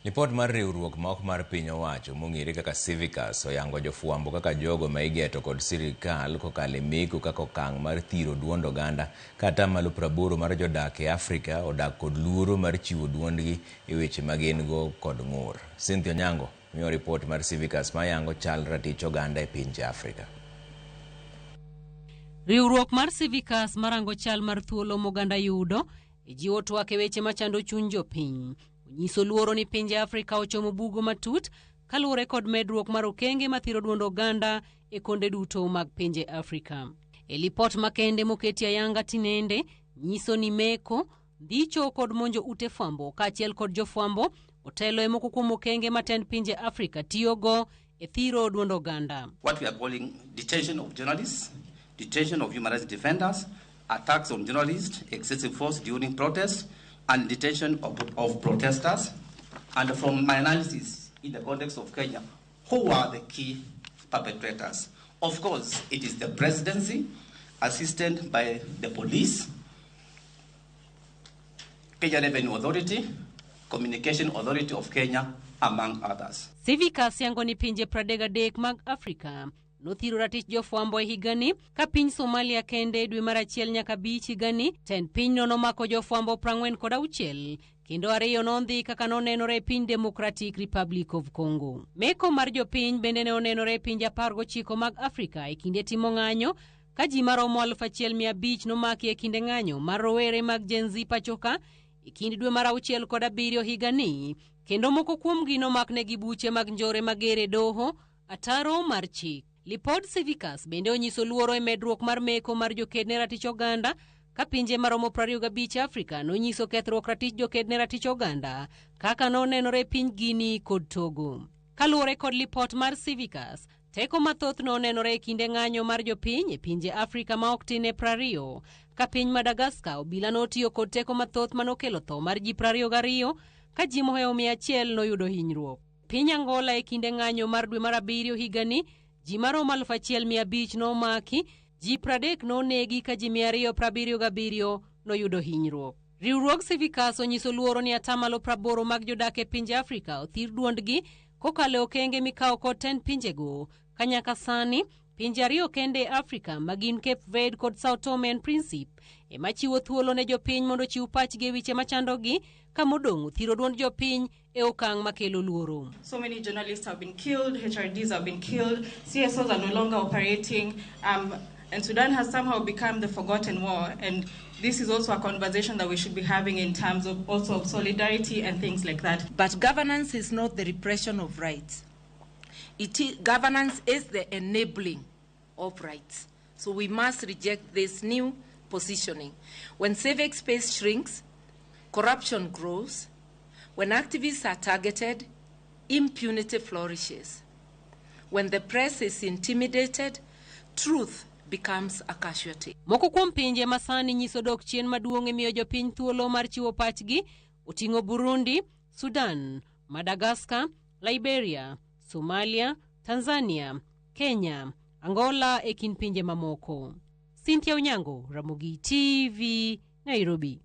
Lipot mar riwruok ma ok mar piny owacho mong'ere kaka CIVICUS oyango jofwambo kaka jogo ma igeto kod sirikal kokalo e meko kaka okang' mar thiro duond oganda kata malo 80 mar jodak e Afrika odak kod luoro mar chiwo duondgi e weche ma gin go kod ng'ur. Cynthia Onyango miyo ripot mar CIVICUS ma yango chal ratich oganda e Pinje Afrika. Riwruok mar CIVICUS marango chal mar thuolo moganda yudo e jiwo twak e weche machando chuny jopiny. Onyiso luoro ni Pinje Afrika ochomo bugo matut kaluwore kod medruok mar okenge mathiro duond oganda e konde duto mag Pinje Afrika. E lipot makende moketi ayanga tinende nyiso ni meko, ndicho kod monjo ute fwambo kaachiel kod jofwambo otelo e moko kuom okenge matend Pinje Afrika tiyogo e thiro duond oganda. What we are calling detention of journalists, detention of human rights defenders, attacks on journalists, excessive force during protests, and detention of protesters. And from my analysis in the context of Kenya, who are the key perpetrators? Of course, it is the presidency, assisted by the police, Kenya Revenue Authority, Communication Authority of Kenya, among others. CIVICUS yango ni pinje 33 mag Afrika nothiro ratich jofwambo e higani ka piny Somalia kende dwe mar 1 nyaka 5 higani tend piny nomako jofwambo 46 kendo 2 nondhi kaka nonenore e piny Democratic Republic of Congo. Meko mar jopiny bende ne onenore e pinje 19 mag Afrika e kinde timo ng'anyo ka ji maromo 1,500 nomaki e kinde ng'anyo mar rowere mag Gen Z pachoka e kind dwe mar 6 kod 7 higani kendo moko kuomgi nomaknegi buche mag njore magere doho ataro mar chik. Lipod CIVICUS bende onyiso luoro e medruok mar meko mar jokedne ratich oganda ka pinje maromo 25 Afrika nonyiso kethruok ratich jokedne ratich oganda kaka nonenore e piny Guinea kod Togo. Kaluwore kod lipot mar CIVICUS, teko mathoth nonenore e kinde ng'anyo mar jopiny e pinje Afrika ma ok tin e 20 ka piny Madagascar obila notiyo kod teko mathoth manokelo tho mar ji 22 ka ji mohewo 100 noyudo hinyruok. Piny Angola e kinde ng'anyo mar dwe mar 7 higani ji maromo 1,500 nomaki, ji 30 nonegi ka ji 277 noyudo hinyruok. Riwruok CIVICUS onyiso luoro ni atamalo 80 mag jodak e Pinje Afrika othir duondgi kokalo okenge mikawo kod tend pinjego ka nyaka sani pinje 2 kende e Afrika magin Cape Verde kod Sao Tome and Principe ema chiwo thuolo ne jopiny mondo chiw pachgi e weche machandogi ka modong' thiro duond jopiny e okang' makelo luoro. So many journalists have been killed, HRDs have been killed, CSOs are no longer operating, and Sudan has somehow become the forgotten war. And this is also a conversation that we should be having in terms of also of solidarity and things like that. But governance is not the repression of rights. Governance is the enabling of rights. So we must reject this new positioning. When civic space shrinks, corruption grows. When activists are targeted, impunity flourishes. When the press is intimidated, truth becomes a casualty. Moko kuom pinje masani nyiso dok chien maduong' e miyo jopiny thuolo mar chiwo pachgi oting'o Burundi, Sudan, Madagascar, Liberia, Somalia, Tanzania, Kenya, Angola e kind pinje mamoko. Cynthia Onyango, Ramogi TV, Nairobi.